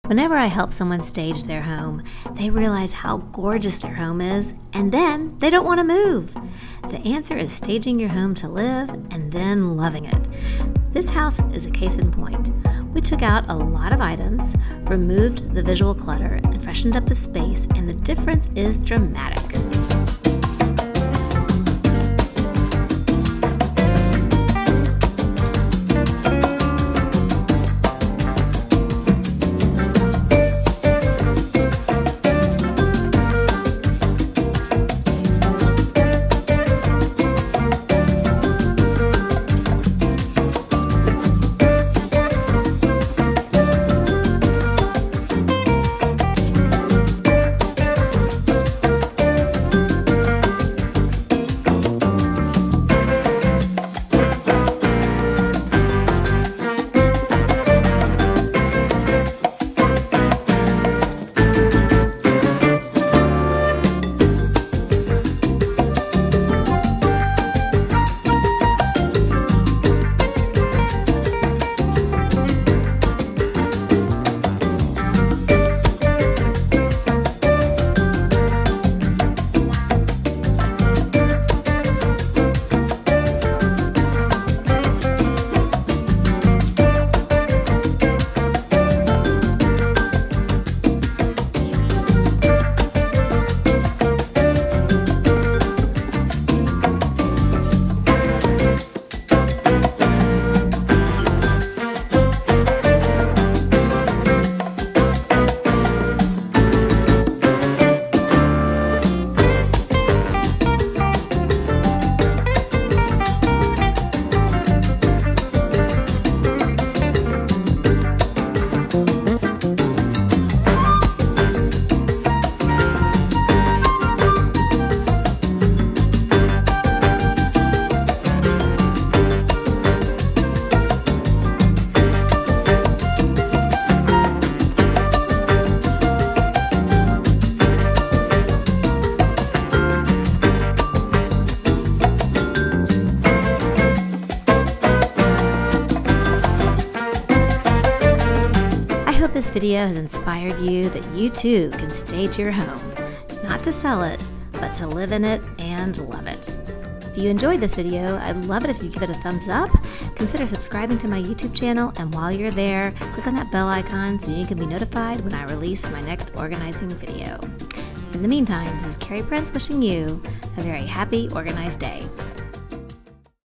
Whenever I help someone stage their home, they realize how gorgeous their home is, and then they don't want to move. The answer is staging your home to live and then loving it. This house is a case in point. We took out a lot of items, removed the visual clutter, and freshened up the space, and the difference is dramatic. This video has inspired you that you too can stage your home, not to sell it, but to live in it and love it. If you enjoyed this video, I'd love it if you give it a thumbs up, consider subscribing to my YouTube channel, and while you're there, click on that bell icon so you can be notified when I release my next organizing video. In the meantime, this is Cary Prince wishing you a very happy, organized day.